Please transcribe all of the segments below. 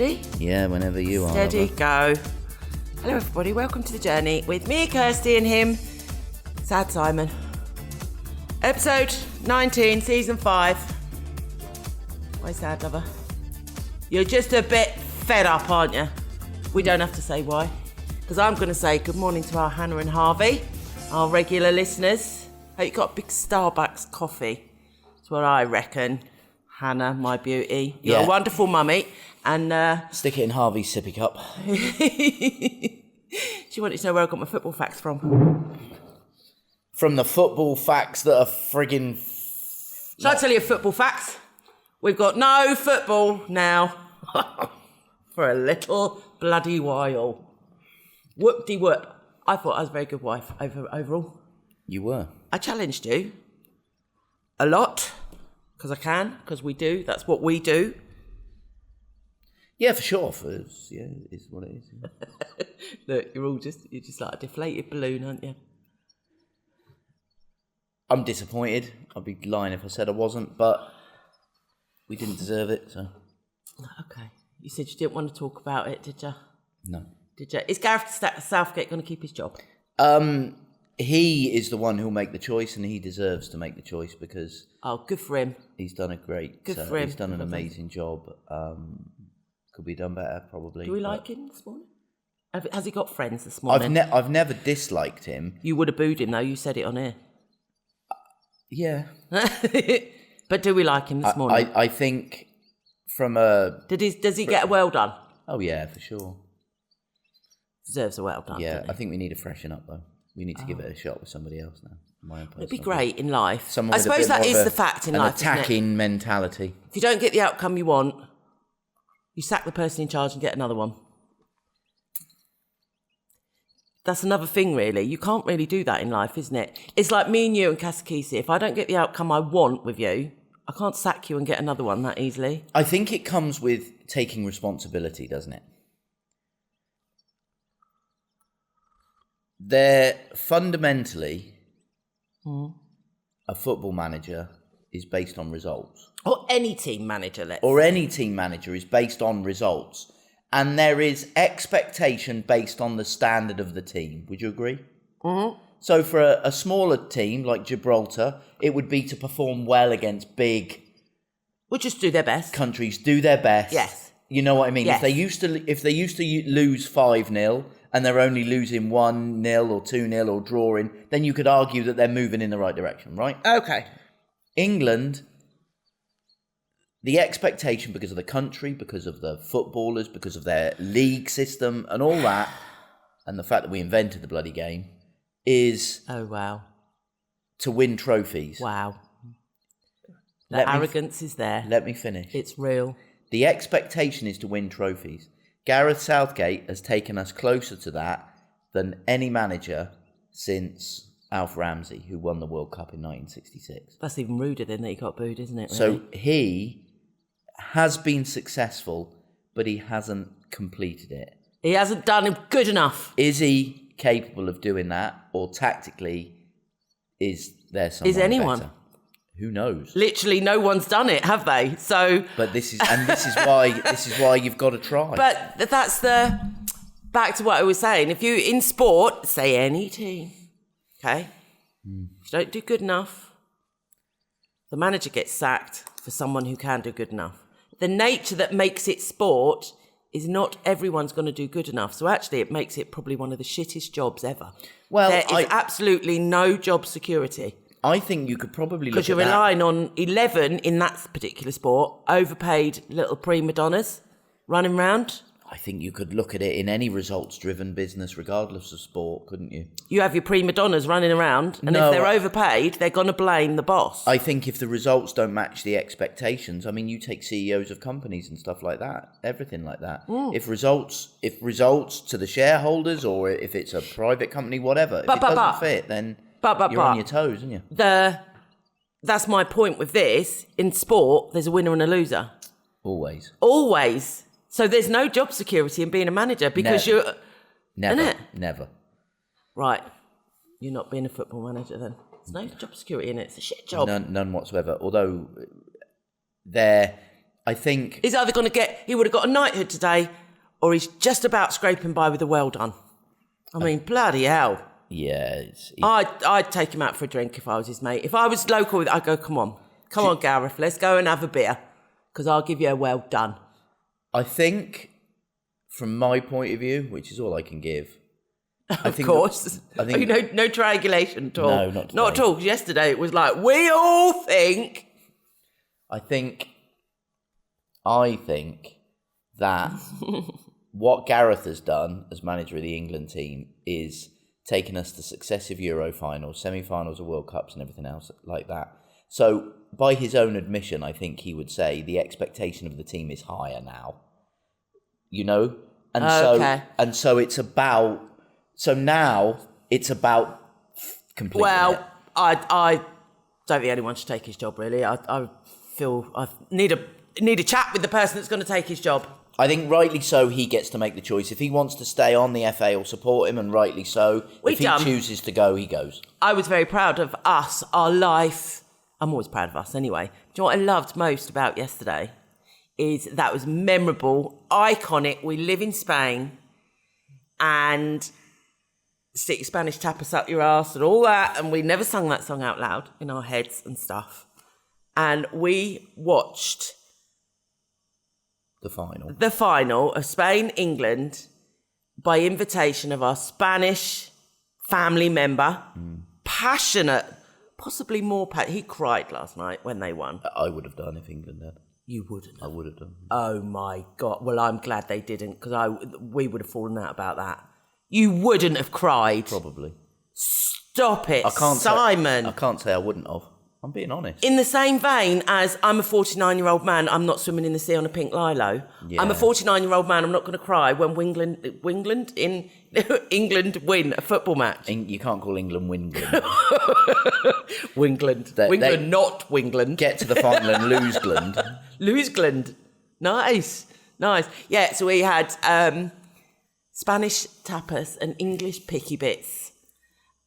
Ready? Yeah, whenever you are. Steady, go. Hello everybody, welcome to The Journey with me, Kirsty, and him, Sad Simon. Episode 19, Season 5. Why sad, lover? You're just a bit fed up, aren't you? We don't have to say why. Because I'm going to say good morning to our Hannah and Harvey, our regular listeners. Hope you got a big Starbucks coffee. That's what I reckon. Hannah, my beauty. You're a wonderful mummy. And stick it in Harvey's sippy cup. She wanted to know where I got my football facts from. From the football facts that are friggin'... Shall I tell you football facts? We've got no football now. For a little bloody while. Whoop-de-whoop. I thought I was a very good wife overall. You were. I challenged you. A lot. Because I can. Because we do. That's what we do. Yeah, for sure. It's what it is. Yeah. Look, you're just like a deflated balloon, aren't you? I'm disappointed. I'd be lying if I said I wasn't, but we didn't deserve it, so... Okay. You said you didn't want to talk about it, did you? No. Did you? Is Gareth Southgate going to keep his job? He is the one who'll make the choice, and he deserves to make the choice because... Oh, good for him. He's done a great... Good for him. He's done an amazing job. Could be done better, probably. Do we like him this morning? Has he got friends this morning? I've never disliked him. You would have booed him, though. You said it on air. Yeah. But do we like him this morning? I think from a... Does he get a well done? Oh, yeah, for sure. Deserves a well done, yeah, I think we need to freshen up, though. We need to give it a shot with somebody else now. It'd be great in life. Someone I suppose that is the fact in life, attacking mentality. If you don't get the outcome you want, you sack the person in charge and get another one. That's another thing, really. You can't really do that in life, isn't it? It's like me and you and Casa KiSi. If I don't get the outcome I want with you, I can't sack you and get another one that easily. I think it comes with taking responsibility, doesn't it? They're fundamentally, a football manager is based on results. Or any team manager, Any team manager is based on results. And there is expectation based on the standard of the team. Would you agree? Mm-hmm. So for a smaller team like Gibraltar, it would be to perform well against big... Well, just do their best. Countries do their best. Yes. You know what I mean? Yes. If they used to lose 5-0 and they're only losing 1-0 or 2-0 or drawing, then you could argue that they're moving in the right direction, right? Okay. England... The expectation because of the country, because of the footballers, because of their league system and all that, and the fact that we invented the bloody game, is... Oh, wow. To win trophies. Wow. The arrogance is there. Let me finish. It's real. The expectation is to win trophies. Gareth Southgate has taken us closer to that than any manager since Alf Ramsey, who won the World Cup in 1966. That's even ruder than that he got booed, isn't it? Really? So he has been successful, but he hasn't completed it. He hasn't done it good enough. Is he capable of doing that, or tactically, is there someone Is anyone? better? Who knows? Literally, no one's done it, have they? So, but this is why you've got to try. But that's back to what I was saying. If you in sport, say any team, okay, if you don't do good enough, the manager gets sacked for someone who can do good enough. The nature that makes it sport is not everyone's going to do good enough. So actually, it makes it probably one of the shittest jobs ever. Well, there is absolutely no job security. I think you could probably look at that. Because you're relying on 11 in that particular sport, overpaid little prima donnas running round. I think you could look at it in any results-driven business, regardless of sport, couldn't you? You have your prima donnas running around, and if they're overpaid, they're going to blame the boss. I think if the results don't match the expectations, I mean, you take CEOs of companies and stuff like that, everything like that. If results to the shareholders, or if it's a private company, whatever, if it doesn't fit, then you're on your toes, aren't you? That's my point with this. In sport, there's a winner and a loser. Always. So there's no job security in being a manager because you're... Never. Right. You're not being a football manager then. There's no job security in it. It's a shit job. None whatsoever. Although I think He's either he would have got a knighthood today, or he's just about scraping by with a well done. I mean, bloody hell. Yeah. I'd take him out for a drink if I was his mate. If I was local, I'd go, come on, Gareth, let's go and have a beer, because I'll give you a well done. I think, from my point of view, which is all I can give. Of course. No triangulation at all. No, not at all. Yesterday it was like, we all think. I think that what Gareth has done as manager of the England team is taken us to successive Euro finals, semi-finals of World Cups and everything else like that. So by his own admission, I think he would say the expectation of the team is higher now. You know? And so it's about... So now it's about completing Well, it. I don't think anyone should take his job, really. I feel I need a chat with the person that's going to take his job. I think rightly so he gets to make the choice. If he wants to stay on, the FA will support him, and rightly so. If he chooses to go, he goes. I was very proud of us, our life. I'm always proud of us anyway. Do you know what I loved most about yesterday? Is that was memorable, iconic. We live in Spain and stick Spanish tapas up your ass and all that, and we never sung that song out loud in our heads and stuff. And we watched the final of Spain-England by invitation of our Spanish family member, passionate, possibly more passionate. He cried last night when they won. I would have done if England had. You wouldn't have. I would have done. Oh my God. Well, I'm glad they didn't, because we would have fallen out about that. You wouldn't have cried. Probably. Stop it, Simon. I can't say I wouldn't have. I'm being honest. In the same vein as I'm a 49-year-old man, I'm not swimming in the sea on a pink lilo. Yeah. I'm a 49-year-old man, I'm not going to cry when England win a football match. You can't call England Wingland. Wingland. Wingland, not Wingland. Get to the final and lose Gland. Lose Gland. Nice. Yeah, so we had Spanish tapas and English picky bits.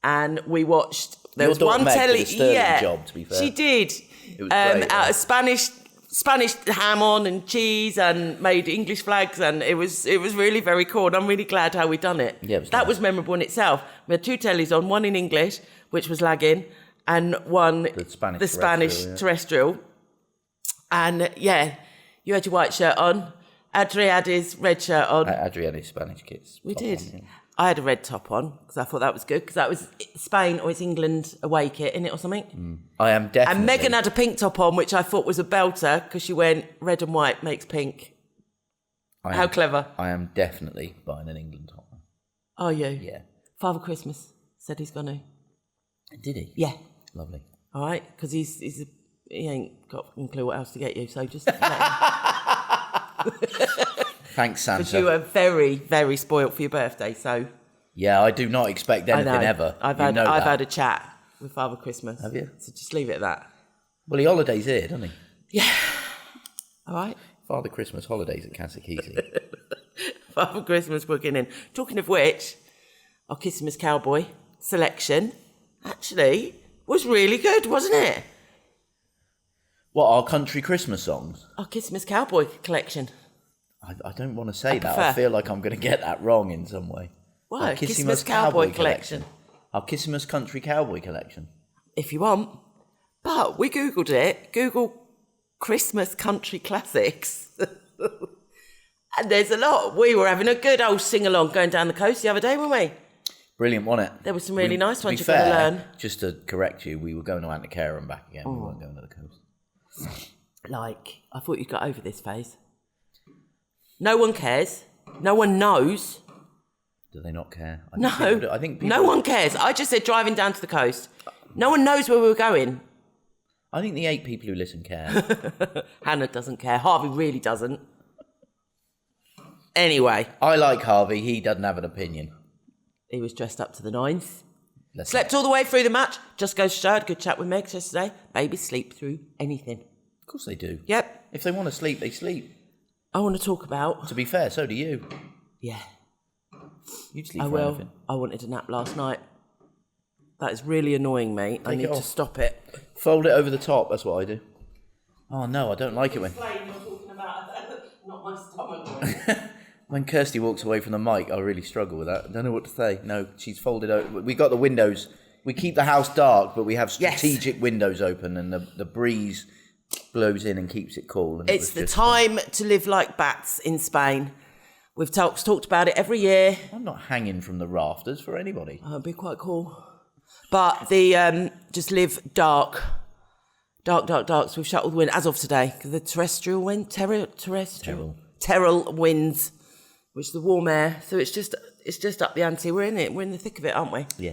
And we watched... There was one telly. Yeah, job, to be fair. She did. It was great, out of Spanish ham on and cheese, and made English flags, and it was really very cool. And I'm really glad how we done it. Yeah, that was memorable in itself. We had two tellies on, one in English, which was lagging, and one the Spanish terrestrial. And yeah, you had your white shirt on. Adri had his red shirt on. Adri had his Spanish kits. We did. On, yeah. I had a red top on because I thought that was good, because that was Spain or it's England away kit, innit, or something. I am definitely. And Megan had a pink top on, which I thought was a belter, because she went red and white makes pink. How clever. I am definitely buying an England top. Are you? Yeah. Father Christmas said he's going to. Did he? Yeah. Lovely. All right, because he ain't got a clue what else to get you, so just let him. Thanks, Santa. Because you were very, very spoilt for your birthday, so... Yeah, I do not expect anything ever. I've had a chat with Father Christmas. Have you? So just leave it at that. Well, he holidays here, doesn't he? Yeah. All right. Father Christmas holidays at Casa KiSi. Father Christmas booking in. Talking of which, our Christmas Cowboy selection actually was really good, wasn't it? What, our country Christmas songs? Our Christmas Cowboy collection. I don't want to say that. I feel like I'm going to get that wrong in some way. Why? Our Christmas Cowboy collection. Our Christmas Country Cowboy collection. If you want. But we Googled it. Google Christmas Country Classics. And there's a lot. We were having a good old sing-along going down the coast the other day, weren't we? Brilliant, wasn't it? There were some really nice ones you're going to learn. Just to correct you, we were going to Anticara and back again. We weren't going to the coast. I thought you'd got over this phase. No one cares. No one knows. Do they not care? I think no one cares. I just said driving down to the coast. No one knows where we were going. I think the 8 people who listen care. Hannah doesn't care. Harvey really doesn't. Anyway. I like Harvey. He doesn't have an opinion. He was dressed up to the nines. Slept all the way through the match. Just goes to show. Had a good chat with Meg yesterday. Babies sleep through anything. Of course they do. Yep. If they want to sleep, they sleep. I want to talk about... To be fair, so do you. Yeah. You'd sleep for anything. I wanted a nap last night. That is really annoying me. I need to stop it. Fold it over the top, that's what I do. Oh no, I don't like it when... my stomach. When Kirsty walks away from the mic, I really struggle with that. I don't know what to say. No, she's folded over. We got the windows. We keep the house dark, but we have strategic windows open, and the breeze blows in and keeps it cool. And it's the time to live like bats in Spain. We've talked about it every year. I'm not hanging from the rafters for anybody. It'd be quite cool. But the just live dark. So we've shut all the windows as of today. The terrestrial winds, which is the warm air. So it's just up the ante. We're in it. We're in the thick of it, aren't we? Yeah.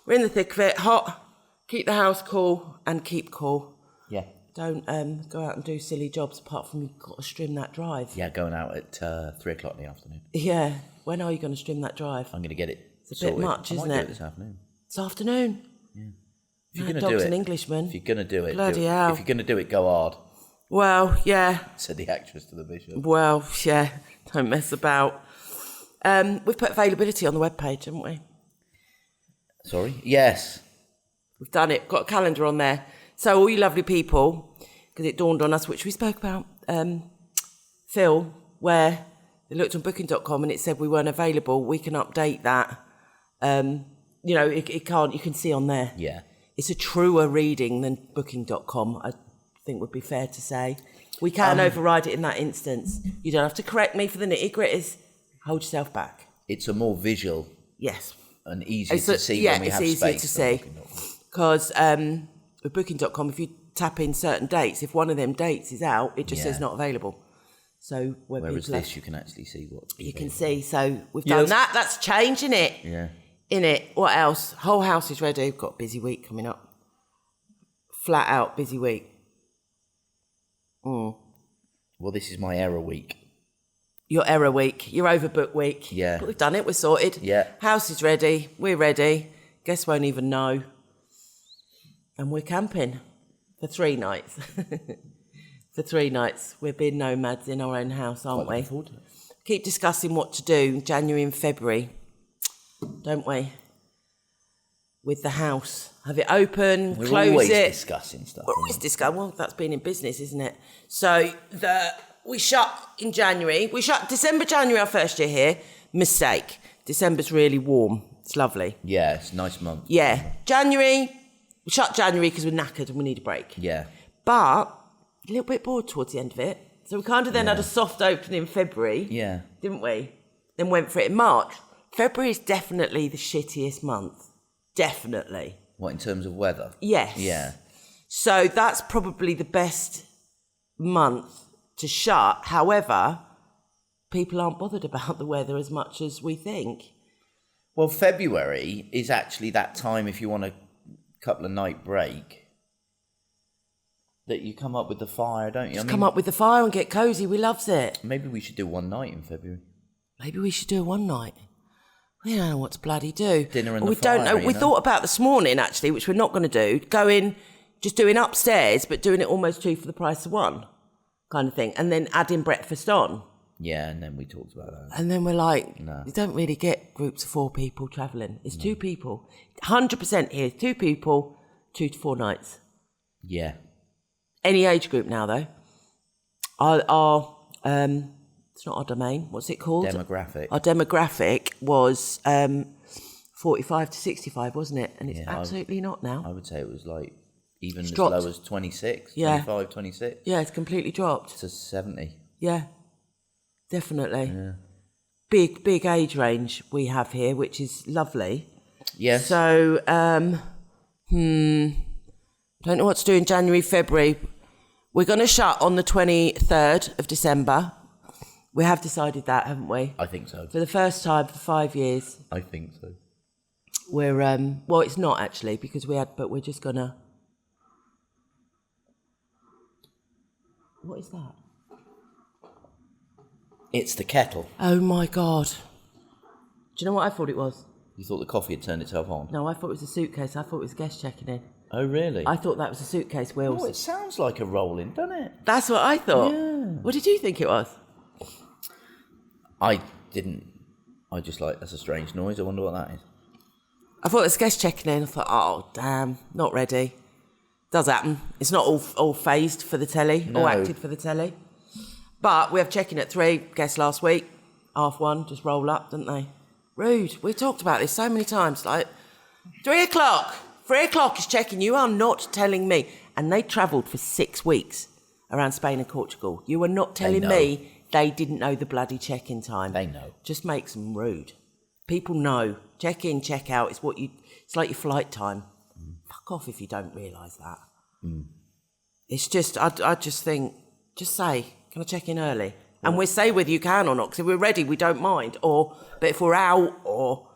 We're in the thick of it. Hot. Keep the house cool and keep cool. Yeah. Don't go out and do silly jobs apart from you've got to strim that drive. Yeah, going out at 3:00 in the afternoon. Yeah. When are you going to strim that drive? I'm going to get it It's a bit much, isn't I might do it? it this afternoon. This afternoon? Yeah. If you're going to Dog's do it, an Englishman. If you're going to do it, Bloody do it. hell. If you're going to do it, go hard, Well, yeah. said the actress to the bishop. Well, yeah. Don't mess about. We've put availability on the webpage, haven't we? Sorry? Yes. We've done it. Got a calendar on there. So all you lovely people, because it dawned on us, which we spoke about, Phil, where they looked on booking.com and it said we weren't available. We can update that. It can't. You can see on there. Yeah. It's a truer reading than booking.com, I think would be fair to say. We can override it in that instance. You don't have to correct me for the nitty-gritties. Hold yourself back. It's a more visual Yes. and easier to see when we have space. Yeah, it's easier to see. Because with booking.com, if you tap in certain dates, if one of them dates is out, it just says not available. So whereas this, you can actually see what you can see. So we've done that. That's change, isn't it? Yeah. In it. What else? Whole house is ready. We've got a busy week coming up. Flat out busy week. Well, this is my error week. Your error week. Your overbook week. Yeah. But we've done it. We're sorted. Yeah. House is ready. We're ready. Guests won't even know. And we're camping for 3 nights. For 3 nights. We're being nomads in our own house, aren't we? Keep discussing what to do in January and February, don't we? With the house. Have it open, We're close always it. discussing stuff. We're always discussing. Well, that's being in business, isn't it? So we shut in January. We shut December, January, our first year here. Mistake. December's really warm. It's lovely. Yeah, it's a nice month. Yeah. January, we shut January because we're knackered and we need a break. Yeah. But a little bit bored towards the end of it. So we kind of then had a soft open in February. Yeah. Didn't we? Then went for it in March. February is definitely the shittiest month. Definitely. What, in terms of weather? Yes. Yeah. So that's probably the best month to shut. However, people aren't bothered about the weather as much as we think. Well, February is actually that time if you want a couple of night break that you come up with the fire, don't you? Just come up with the fire and get cosy. We loves it. Maybe we should do one night in February. Maybe we should do one night. We don't know what to bloody do. Dinner and we the fire, don't know. We thought about this morning, actually, which we're not going to do, just doing upstairs, but doing it almost 2 for the price of 1 kind of thing, and then adding breakfast on. Yeah, and then we talked about that. And then we're like, No. You don't really get groups of 4 people travelling. It's 2 people. 100% here, 2 people, 2 to 4 nights. Yeah. Any age group now, though. It's not our domain. What's it called? Demographic. Our demographic was 45 to 65, wasn't it? And it's absolutely not now. I would say it was like even It's as dropped. low as 26, Yeah. 25, 26 Yeah, it's completely dropped. to 70. Yeah, definitely. Yeah. Big age range we have here, which is lovely. Yes. So, don't know what to do in January, February. We're going to shut on the 23rd of December. We have decided that, haven't we? I think so. For the first time for 5 years. I think so. We're, well, it's not actually, because but we're just going to... What is that? It's the kettle. Oh my God. Do you know what I thought it was? You thought the coffee had turned itself on? No, I thought it was a suitcase. I thought it was guests checking in. Oh, really? I thought that was a suitcase, Wills. Oh, it sounds like a rolling, doesn't it? That's what I thought. Yeah. What did you think it was? I didn't. I just like, that's a strange noise. I wonder what that is. I thought it was guests checking in. I thought, oh, damn, not ready. Does happen. It's not all phased for the telly, all acted for the telly. But we have check-in at 3. Guess last week, 1:30, just roll up, didn't they? Rude. We talked about this so many times. Like, 3 o'clock. 3 o'clock is check-in. You are not telling me. And they travelled for 6 weeks around Spain and Portugal. You are not telling me they didn't know the bloody check-in time. They know. Just makes them rude. People know. Check-in, check-out is it's like your flight time. Fuck off if you don't realise that. It's just, I just think, just say, can I check in early? And we'll say whether you can or not, because if we're ready, we don't mind. But if we're out, Well,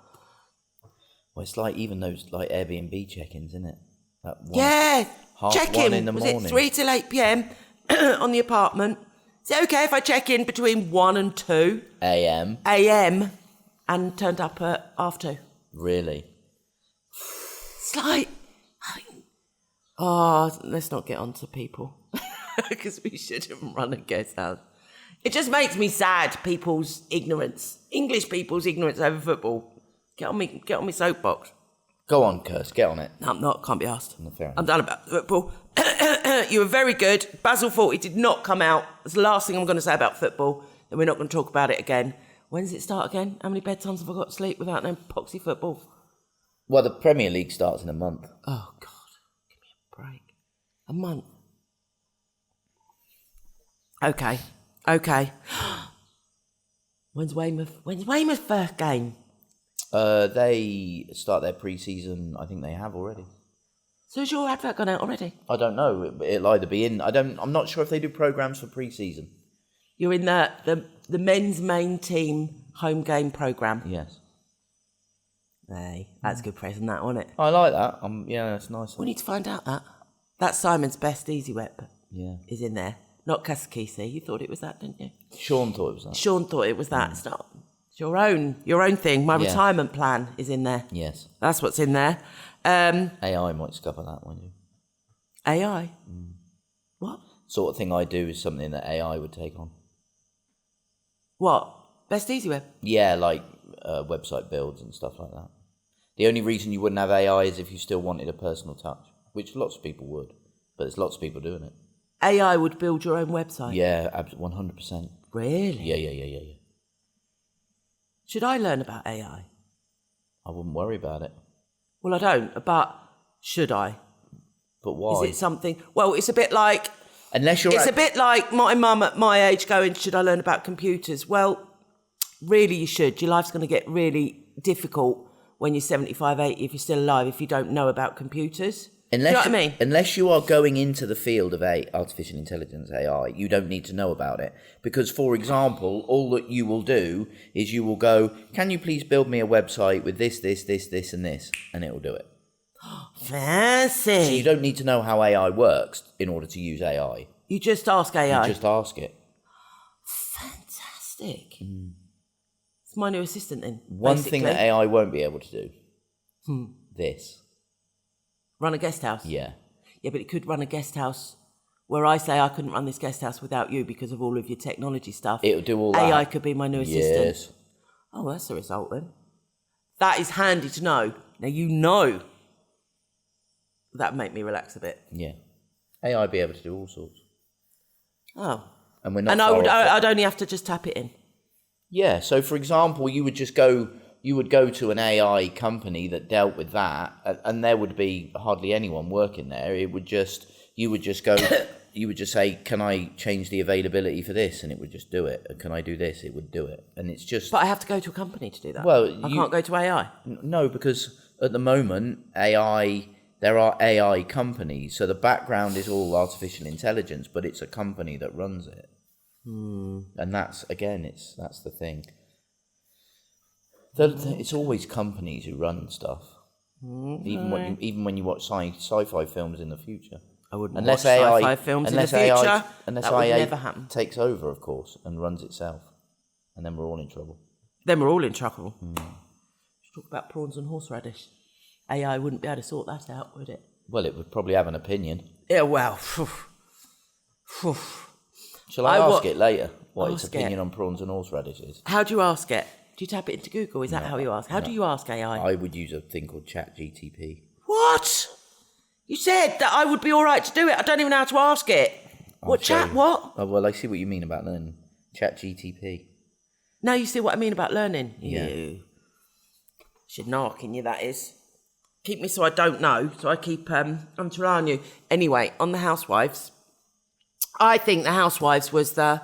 it's like even those like Airbnb check-ins, isn't it? Check-in. In the morning. Was it 3 till 8 p.m. on the apartment? Is it okay if I check in between 1 and 2 a.m. and turned up at 2:30? Really? It's like, let's not get on to people because we shouldn't run a guest house. It just makes me sad, people's ignorance, English people's ignorance over football. Get on me soapbox. Go on, Kirst, get on it. No, I'm not, can't be asked. No, fair enough. I'm done about football. You were very good. Basel 40 did not come out. That's the last thing I'm going to say about football. Then we're not going to talk about it again. When does it start again? How many bedtimes have I got to sleep without no poxy football? Well, the Premier League starts in a month. Oh, God. Give me a break. A month. Okay. When's Weymouth's first game? They start their pre-season. I think they have already. So has your advert gone out already? I don't know. It'll either be in. I'm not sure if they do programs for pre-season. You're in the men's main team home game programme. Yes. Hey, that's good present, that, wasn't it? I like that. Yeah, that's nice. We need to find out that. That's Simon's best easy web. Yeah. Is in there. Not Casa KiSi. You thought it was that, didn't you? Sean thought it was that. Sean thought it was that. It's not. It's your own thing. My retirement plan is in there. Yes. That's what's in there. AI might discover that, won't you? AI? What? Sort of thing I do is something that AI would take on. What? Best easy web? Yeah, like website builds and stuff like that. The only reason you wouldn't have AI is if you still wanted a personal touch, which lots of people would, but there's lots of people doing it. AI would build your own website? Yeah, 100%. Really? Yeah. Should I learn about AI? I wouldn't worry about it. Well, I don't, but should I? But why? Is it something... Well, it's a bit like... Unless you're... It's a bit like my mum at my age going, should I learn about computers? Well, really you should. Your life's going to get really difficult when you're 75, 80, if you're still alive, if you don't know about computers. Do you know what I mean? Unless you are going into the field of artificial intelligence, AI, you don't need to know about it. Because, for example, all that you will do is you will go, can you please build me a website with this, and this? And it will do it. Fancy. So you don't need to know how AI works in order to use AI. You just ask AI. You just ask it. Fantastic. It's my new assistant then. One thing that AI won't be able to do. This. Run a guest house? Yeah. Yeah, but it could run a guest house where I say I couldn't run this guest house without you because of all of your technology stuff. It'll do all that. AI could be my new assistant. Yes. Oh, that's the result then. That is handy to know. Now you know. That'd make me relax a bit. Yeah. AI would be able to do all sorts. Oh. And we're not. And I'd only have to just tap it in. Yeah. So, for example, you would go to an AI company that dealt with that, and there would be hardly anyone working there. You would just say, can I change the availability for this? And it would just do it. And can I do this? It would do it. And it's just... But I have to go to a company to do that. Well, I can't go to AI. No, because at the moment, there are AI companies. So the background is all artificial intelligence, but it's a company that runs it. And that's the thing. It's always companies who run stuff. Okay. Even when you watch sci-fi films in the future. I wouldn't watch sci-fi films in the future. Unless that would AI never happen. Takes over, of course, and runs itself. And then we're all in trouble. Let's talk about prawns and horseradish. AI wouldn't be able to sort that out, would it? Well, it would probably have an opinion. Yeah, well. Shall I ask it later what its opinion on prawns and horseradish is? How do you ask it? Do you tap it into Google? Is that how you ask? How do you ask AI? I would use a thing called ChatGTP. What? You said that I would be all right to do it. I don't even know how to ask it. What chat? What? Oh, well, I see what you mean about learning. Chat GTP. Now you see what I mean about learning. Yeah. You should knock in you, that is. Keep me so I don't know. So I keep, I'm relying on you. Anyway, on the Housewives. I think the Housewives was the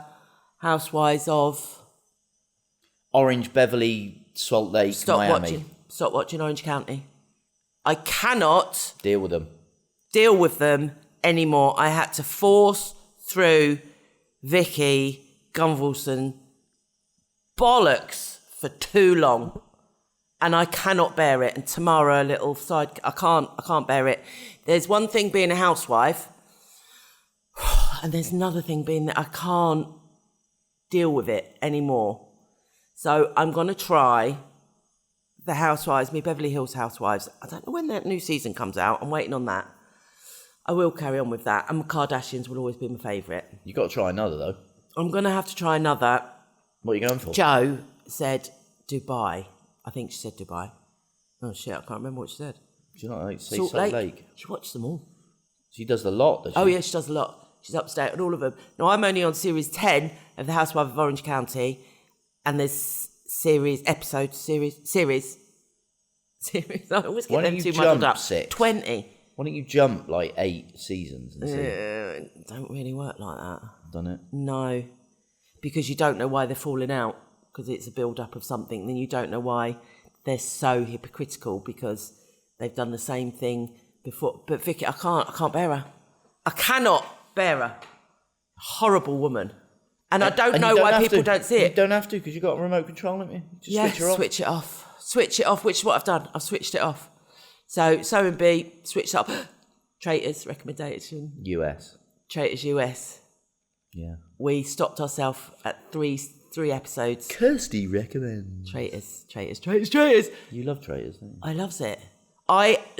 Housewives of... Orange, Beverly, Salt Lake, Miami. Stop watching Orange County. I cannot... Deal with them anymore. I had to force through Vicky Gunvalson bollocks for too long. And I cannot bear it. And Tamara, a little side... I can't bear it. There's one thing being a housewife... And there's another thing being that I can't deal with it anymore. So I'm going to try the Housewives, me Beverly Hills Housewives. I don't know when that new season comes out. I'm waiting on that. I will carry on with that. And the Kardashians will always be my favourite. You got to try another, though. I'm going to have to try another. What are you going for? Jo said Dubai. I think she said Dubai. Oh, shit, I can't remember what she said. Do you not say Salt Lake? She watched them all. She does the lot, does she? Oh, yeah, she does a lot. She's up to date on all of them. Now, I'm only on series 10 of The Housewives of Orange County, and there's series. I always get them too muddled up. 20. Why don't you jump like 8 seasons and see? It don't really work like that. Done it? No, because you don't know why they're falling out, because it's a build-up of something. Then you don't know why they're so hypocritical, because they've done the same thing before. But Vicky, I can't bear her. I cannot bear her. Horrible woman. And I don't know why people don't see it. You don't have to, because you've got a remote control, haven't you? Just switch it off. Switch it off, which is what I've done. I've switched it off. So and B, switched up. Traitors recommendation. US. Traitors US. Yeah. We stopped ourselves at three episodes. Kirsty recommends. Traitors. You love Traitors, don't you? I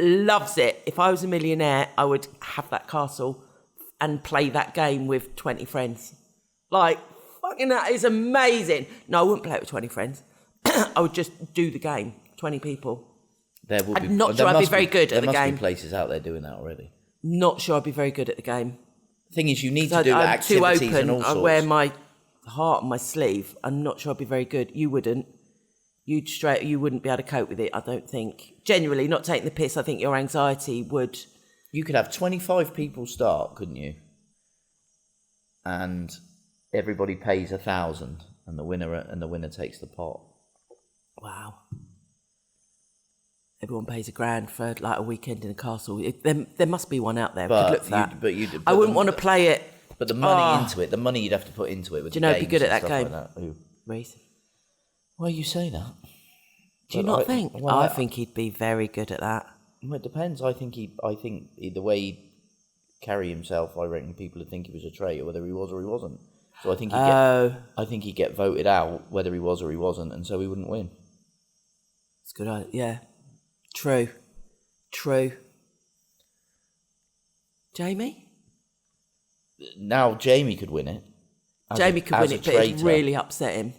loves it. If I was a millionaire, I would have that castle and play that game with 20 friends. Like, fucking that is amazing. No, I wouldn't play it with 20 friends. I would just do the game, 20 people. I'm not sure I'd be very good at the game. There must be places out there doing that already. Not sure I'd be very good at the game. Thing is, you need to do activities too open. And all sorts. I wear my heart on my sleeve. I'm not sure I'd be very good. You wouldn't. You wouldn't be able to cope with it, I don't think. Genuinely, not taking the piss, I think your anxiety would... You could have 25 people start, couldn't you? And everybody pays 1,000, and the winner takes the pot. Wow. Everyone pays $1,000 for like a weekend in a castle. There must be one out there. Could look for that. I wouldn't want to play it. But the money into it, the money you'd have to put into it. With do you know? I'd be good at that game. Like Reese. Why you say that? Do you not think? I think he'd be very good at that. Well, it depends. I think the way he'd carry himself, I reckon people would think he was a traitor, whether he was or he wasn't. So I think he'd get voted out, whether he was or he wasn't, and so he wouldn't win. It's a good idea. Yeah. True. Jamie? Now Jamie could win it. Jamie could win it, but it'd really upset him.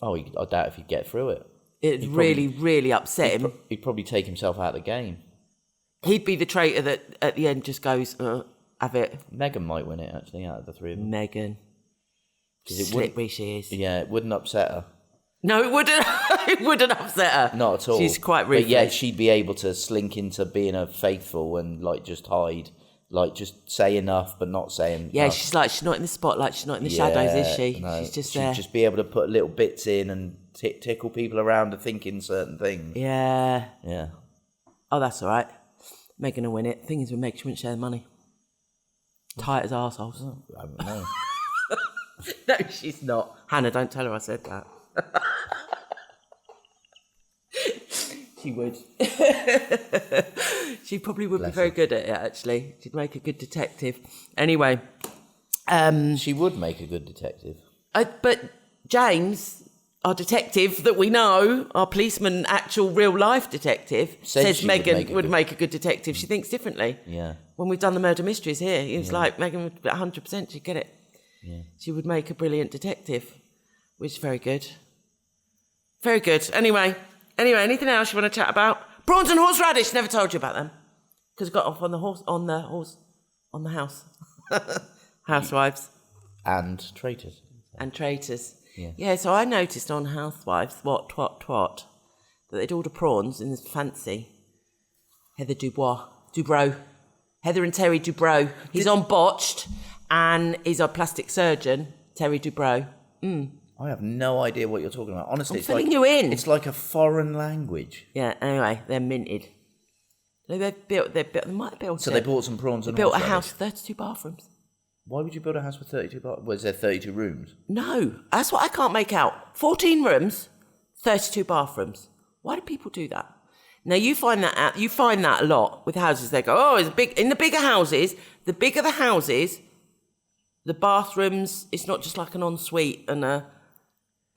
Oh, I doubt if he'd get through it. It'd really upset him. He'd probably take himself out of the game. He'd be the traitor that at the end just goes, have it. Meghan might win it, actually, out of the three of them. Meghan. Slippery she is. Yeah, it wouldn't upset her. No, it wouldn't. It wouldn't upset her. Not at all. She's quite ruthless. But yet she'd be able to slink into being a faithful and like just hide, like just say enough but not saying. Yeah, she's not in the spotlight. She's not in the shadows, is she? No, she's just there. She'd just be able to put little bits in and tickle people around to thinking certain things. Yeah. Yeah. Oh, that's all right. Meghan will win it. Thing is with Meg, she wouldn't share the money. Tight as arseholes. Oh, I don't know. No, she's not. Hannah, don't tell her I said that. She would. She probably would be very good at it, actually. She'd make a good detective. Anyway. She would make a good detective. But James, our detective that we know, our policeman, actual real-life detective, says Meghan would make a good detective. She thinks differently. Yeah. When we've done the murder mysteries here, he was like, Meghan would 100%, she'd get it. Yeah. She would make a brilliant detective, which is very good. Very good. Anyway, anything else you want to chat about? Prawns and horseradish. Never told you about them because I got off on the house. Housewives. And traitors. And traitors. Yeah. Yeah, so I noticed on Housewives, that they'd order prawns in this fancy. Heather Dubrow. Heather and Terry Dubrow. He's on Botched, and he's a plastic surgeon, Terry Dubrow. I have no idea what you're talking about. Honestly, I'm filling you in. It's like a foreign language. Yeah, anyway, they're minted. They might have built So they bought some prawns and built a horseradish. house, 32 bathrooms. Why would you build a house with 32 bathrooms? Was there 32 rooms? No, that's what I can't make out. 14 rooms, 32 bathrooms. Why do people do that? Now you find that out. You find that a lot with houses. They go, oh, it's big. In the bigger houses, the bigger the houses, the bathrooms. It's not just like an ensuite and a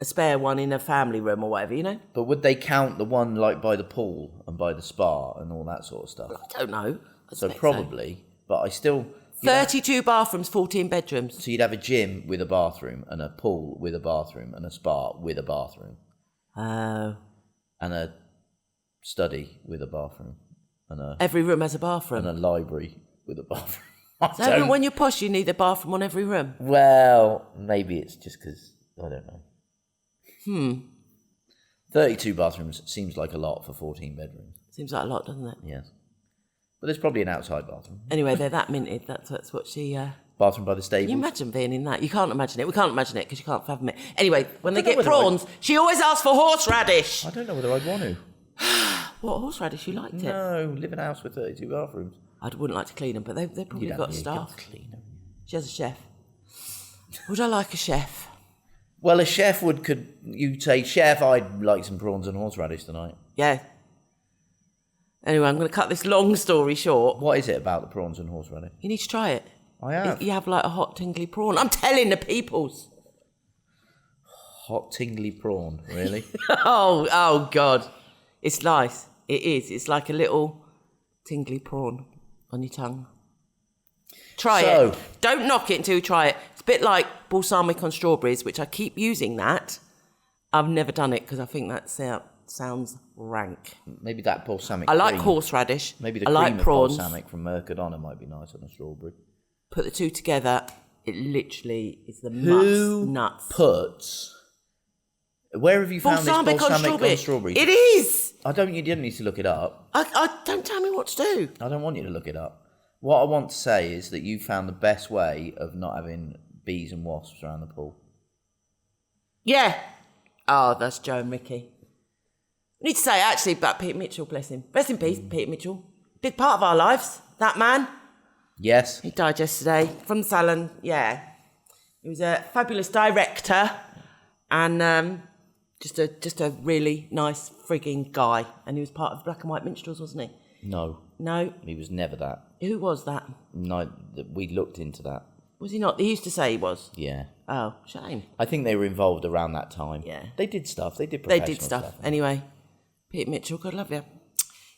spare one in a family room or whatever, you know. But would they count the one like by the pool and by the spa and all that sort of stuff? I don't know. So probably, but I still. 32 bathrooms, 14 bedrooms. So you'd have a gym with a bathroom and a pool with a bathroom and a spa with a bathroom. Oh. And a study with a bathroom. And Every room has a bathroom. And a library with a bathroom. So when you're posh, you need a bathroom on every room. Well, maybe it's just because, I don't know. 32 bathrooms seems like a lot for 14 bedrooms. Seems like a lot, doesn't it? Yes. But there's probably an outside bathroom. Anyway, they're that minted. That's what she... Bathroom by the stable. Can you imagine being in that? You can't imagine it. We can't imagine it because you can't fathom it. Anyway, when they get prawns, she always asks for horseradish. I don't know whether I'd want to. What, horseradish? You liked it? No, live in a house with 32 bathrooms. I wouldn't like to clean them, but they've probably got staff. Clean them. She has a chef. Would I like a chef? Well, a chef you'd say, chef, I'd like some prawns and horseradish tonight. Yeah. Anyway, I'm going to cut this long story short. What is it about the prawns and horseradish? You need to try it. I have. You have like a hot tingly prawn. I'm telling the peoples. Hot tingly prawn, really? Oh God. It's nice. It is. It's like a little tingly prawn on your tongue. Try it. Don't knock it until you try it. It's a bit like balsamic on strawberries, which I keep using that. I've never done it because I think that sounds rank. Maybe that balsamic I like cream. horseradish. Maybe the I cream like of prawns. balsamic from Mercadona might be nice on a strawberry. Put the two together. It literally is the nuts. Puts... Where have you found balsamic this balsamic on strawberries? It is. You didn't need to look it up. I don't tell me what to do. I don't want you to look it up. What I want to say is that you found the best way of not having bees and wasps around the pool. Yeah. Oh, that's Joe and Ricky. I need to say actually about Peter Mitchell, bless him. Rest in peace, Peter Mitchell. Big part of our lives, that man. Yes. He died yesterday from Salon, yeah. He was a fabulous director and just a really nice frigging guy. And he was part of Black and White Minstrels, wasn't he? No. No. He was never that. Who was that? No, we looked into that. Was he not? He used to say he was. Yeah. Oh, shame. I think they were involved around that time. Yeah. They did stuff. They did professional stuff. Anyway, Peter Mitchell, God love you.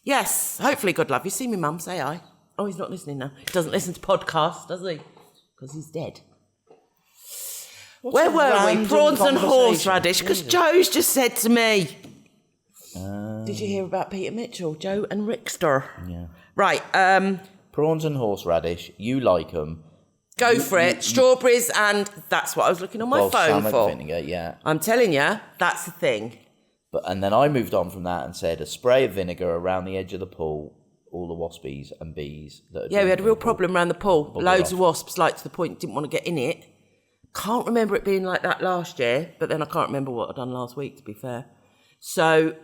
Yes, hopefully God love you. See me mum, say hi. Oh, he's not listening now. He doesn't listen to podcasts, does he? Because he's dead. Where were we? Prawns and horseradish. Because Joe's just said to me. Did you hear about Peter Mitchell? Joe and Rickster. Yeah. Right. Prawns and horseradish. You like them. Go for it. Strawberries and that's what I was looking on my phone balsamic for. vinegar, yeah. I'm telling you, that's the thing. And then I moved on from that and said a spray of vinegar around the edge of the pool, all the waspies and bees. We had a real problem around the pool. Loads of wasps, like to the point didn't want to get in it. Can't remember it being like that last year, but then I can't remember what I'd done last week, to be fair. So,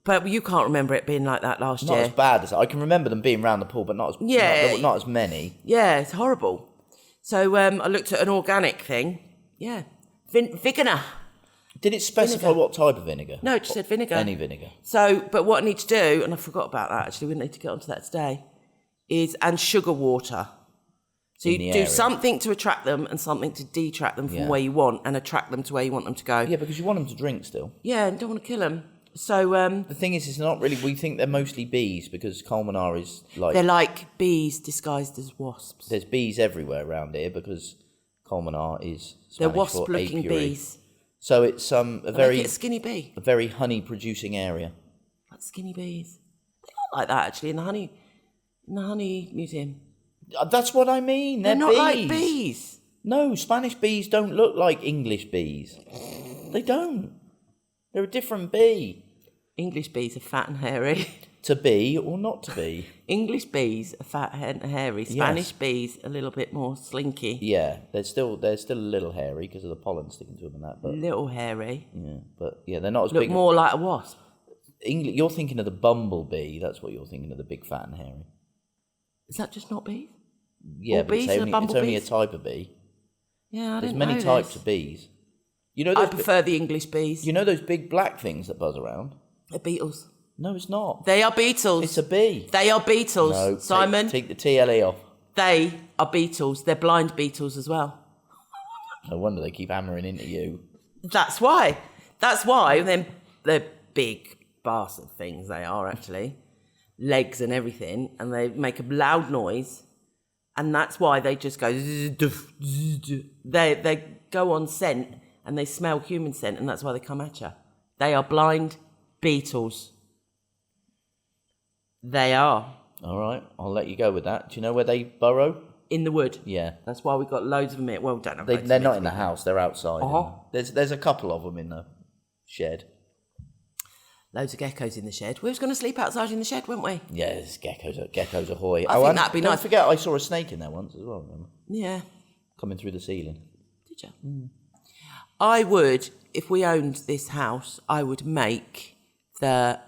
but you can't remember it being like that last year. Not as bad as I can remember them being around the pool, but not as many. Yeah, it's horrible. So I looked at an organic thing. Yeah, vinegar. Did it specify what type of vinegar? No, it just said vinegar. Any vinegar. So, but what I need to do, and I forgot about that actually, we need to get onto that today, and sugar water. So you do something to attract them and something to detract them from where you want and attract them to where you want them to go. Yeah, because you want them to drink still. Yeah, and don't want to kill them. So the thing is, it's not really. We think they're mostly bees because Colmenar is like they're like bees disguised as wasps. There's bees everywhere around here because Colmenar is Spanish they're wasp-looking apiary. Bees. So it's a skinny bee, a very honey-producing area. Like skinny bees. They are like that actually in the honey museum. That's what I mean. They're not bees. like bees. No, Spanish bees don't look like English bees. They don't. They're a different bee. English bees are fat and hairy. To be or not to be? English bees are fat and hairy. Spanish bees a little bit more slinky. Yeah, they're still a little hairy because of the pollen sticking to them and that. But Little hairy. yeah, but yeah, they're not as Look big. more like a wasp. You're thinking of the bumblebee. That's what you're thinking of, the big fat and hairy. Is that just not bees? Yeah, All but bees are it's only a bumblebees? type of bee. Yeah, I There's didn't many know types this. of bees. You know I those prefer the English bees. you know those big black things that buzz around? They're beetles. No, it's not. They are beetles. It's a bee. They are beetles, No, Simon. take the TLE off. They are beetles. They're blind beetles as well. No wonder they keep hammering into you. That's why. That's why. They're big bastard things. They are actually legs and everything, and they make a loud noise, and that's why they just go. They go on scent and they smell human scent, and that's why they come at you. They are blind beetles. They are. All right, I'll let you go with that. Do you know where they burrow? In the wood. Yeah. That's why we've got loads of them here. Well, don't know. They're not in the house. They're outside. Uh-huh. There's a couple of them in the shed. Loads of geckos in the shed. We was going to sleep outside in the shed, weren't we? Yeah, there's geckos ahoy. I think that'd be nice. Don't forget, I saw a snake in there once as well. Remember? Yeah. Coming through the ceiling. Did you? I would, if we owned this house, I would make the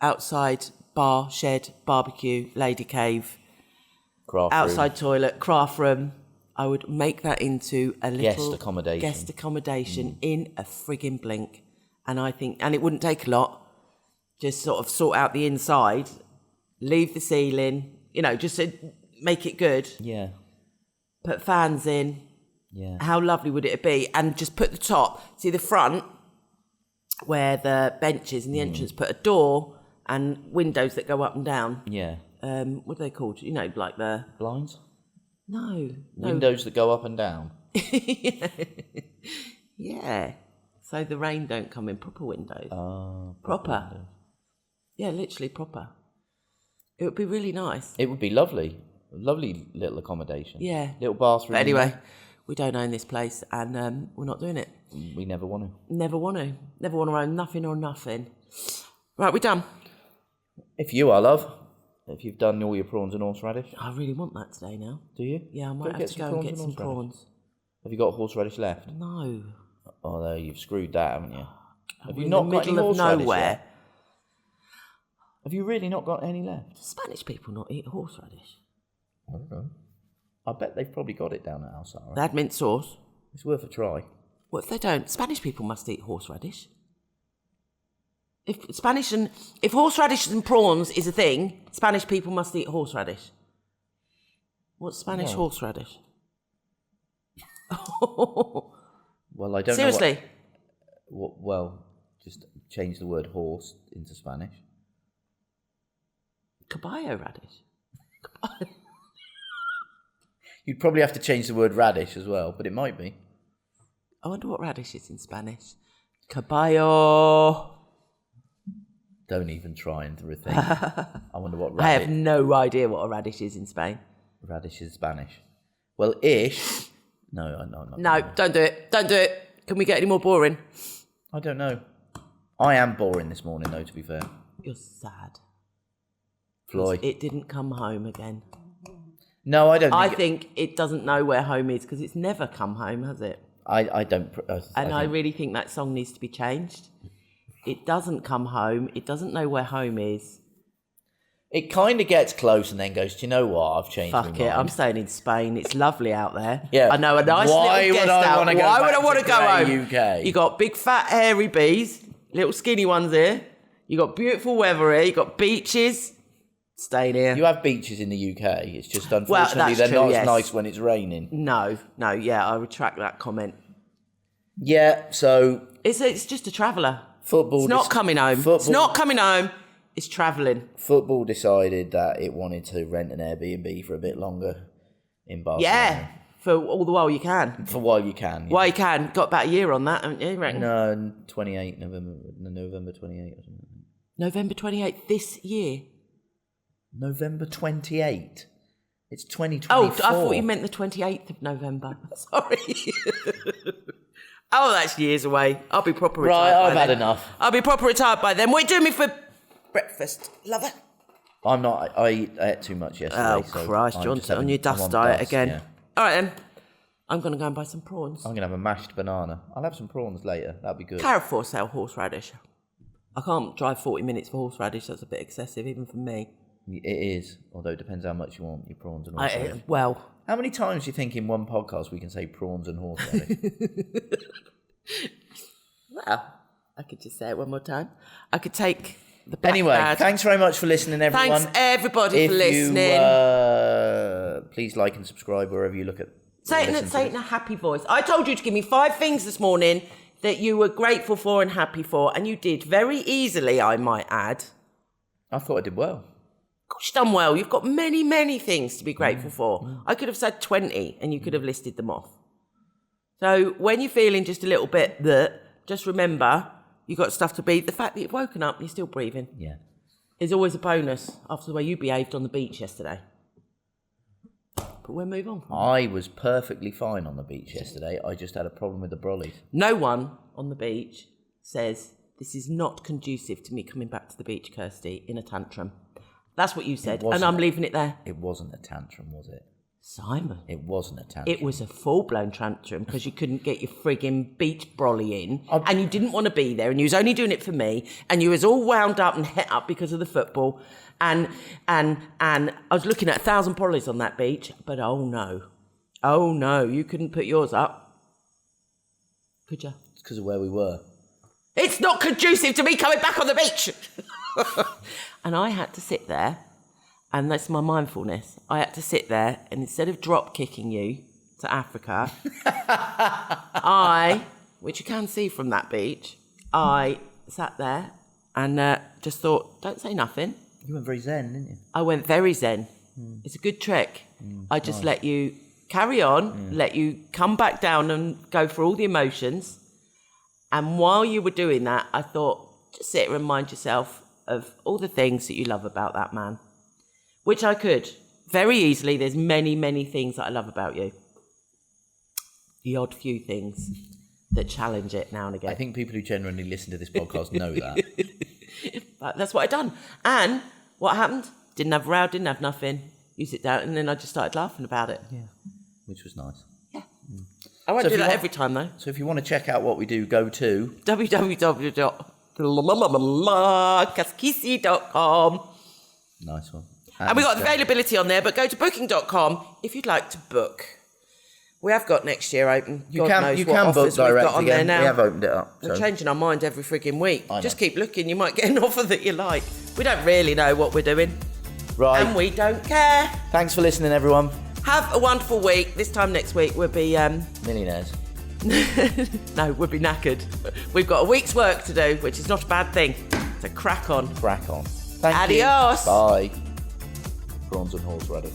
outside bar, shed, barbecue, lady cave, Craft outside room. toilet, craft room. I would make that into a little Guest accommodation. in a frigging blink. And I think, and it wouldn't take a lot. Just sort of sort out the inside, leave the ceiling, just to make it good. Yeah. Put fans in. Yeah. How lovely would it be? And just put the top, see the front, where the bench is and the entrance, put a door and windows that go up and down. Yeah. What are they called? Like the... Blinds? No. Windows that go up and down? Yeah. So the rain don't come in. Proper windows. Proper. Windows. Yeah, literally proper. It would be really nice. It would be lovely. Lovely little accommodation. Yeah. Little bathroom. But anyway, we don't own this place and we're not doing it. We never want to. Never want to. Never want to own nothing or nothing. Right, we're done. If you are, love. If you've done all your prawns and horseradish. I really want that today now. Do you? Yeah, I might have to go and get some prawns. Have you got horseradish left? No. Oh, no, you've screwed that, haven't you? Have you in not the got any middle of horseradish nowhere. yet? Have you really not got any left? Do Spanish people not eat horseradish? I don't know. I bet they've probably got it down at our side. They had mint sauce. It's worth a try. What if they don't? Spanish people must eat horseradish. If horseradish and prawns is a thing, Spanish people must eat horseradish. What's Spanish No. horseradish? Well, I don't Seriously? know. Well, just change the word horse into Spanish. Caballo radish. You'd probably have to change the word radish as well, but it might be. I wonder what radish is in Spanish. Caballo. Don't even try and rethink. I wonder what radish. I have no idea what a radish is in Spain. Radish is Spanish. Well, ish. No, I'm not. No, don't do it. Don't do it. Can we get any more boring? I don't know. I am boring this morning, though, to be fair. You're sad. Floyd. It didn't come home again. No, I don't I think... think it doesn't know where home is because it's never come home, has it? I don't... I really think that song needs to be changed. It doesn't come home. It doesn't know where home is. It kind of gets close and then goes, do you know what? I've changed my Fuck mind. it. I'm staying in Spain. It's lovely out there. Yeah. I know a nice Why little would guest I out. wanna go Why would back I want to to go home? grey UK? You got big fat hairy bees, little skinny ones here. You got beautiful weather here. You got beaches. Staying here. You have beaches in the UK. It's just unfortunately that's they're true, not yes. as nice when it's raining. No, yeah, I retract that comment. Yeah, so It's just a traveller. football... It's not coming home. It's not coming home. It's travelling. Football decided that it wanted to rent an Airbnb for a bit longer in Barcelona. Yeah, for all the while you can. For while you can. Yeah. While you can. Got about a year on that, haven't you, reckon? No, 28 November 28 or something. November 28th this year. November 28. It's 2024. Oh, I thought you meant the 28th of November. Sorry. Oh, that's years away. I'll be proper retired. Right, I've had enough. I'll be proper retired by then. What are you doing me for breakfast, lover? I'm not. I ate too much yesterday. Oh, so Christ. I'm You're just on your I'm dust on diet dust, again. yeah. All right, then. I'm going to go and buy some prawns. I'm going to have a mashed banana. I'll have some prawns later. That'll be good. Carrot for sale, horseradish. I can't drive 40 minutes for horseradish. That's a bit excessive, even for me. It is, although it depends how much you want your prawns and horseradish. Well... How many times do you think in one podcast we can say prawns and horseradish? Well, I could just say it one more time. I could take the black Anyway, bad. thanks very much for listening, everyone. Thanks, everybody, for listening. Please like and subscribe wherever you look at. Say it in a happy voice. I told you to give me 5 things this morning that you were grateful for and happy for, and you did very easily, I might add. I thought I did well. Gosh, you've done well. You've got many, many things to be grateful for. I could have said 20 and you could have listed them off. So when you're feeling just a little bit just remember you've got stuff to be. The fact that you've woken up and you're still breathing is always a bonus after the way you behaved on the beach yesterday. But we'll move on. I was perfectly fine on the beach yesterday. I just had a problem with the brollies. No one on the beach says this is not conducive to me coming back to the beach, Kirsty, in a tantrum. That's what you said, and I'm leaving it there. It wasn't a tantrum, was it? Simon. It wasn't a tantrum. It was a full-blown tantrum because you couldn't get your frigging beach brolly in, and you didn't want to be there, and you was only doing it for me, and you was all wound up and het up because of the football, and I was looking at 1,000 brollies on that beach, but oh no, you couldn't put yours up, could you? It's because of where we were. It's not conducive to me coming back on the beach. And I had to sit there, and that's my mindfulness. I had to sit there, and instead of drop kicking you to Africa, which you can see from that beach, I sat there and just thought, don't say nothing. You went very zen, didn't you? I went very zen. It's a good trick. I just let you carry on, let you come back down and go through all the emotions. And while you were doing that, I thought, just sit and remind yourself of all the things that you love about that man, which I could very easily. There's many, many things that I love about you. The odd few things that challenge it now and again. I think people who genuinely listen to this podcast know that. But that's what I done. And what happened? Didn't have a row, didn't have nothing. You sit down, and then I just started laughing about it. Yeah, which was nice. Yeah. I won't do that every time, though. So if you want to check out what we do, go to www.KiSi.com. Nice one. And we got availability on there, but go to booking.com if you'd like to book. We have got next year open. You can book direct again. We have opened it up. We're changing our mind every frigging week. Just keep looking. You might get an offer that you like. We don't really know what we're doing. Right. And we don't care. Thanks for listening, everyone. Have a wonderful week. This time next week we'll be... millionaires. No, we'll be knackered. We've got a week's work to do, which is not a bad thing. So crack on. Crack on. Thank Adios. you. Bye. Prawns and horseradish.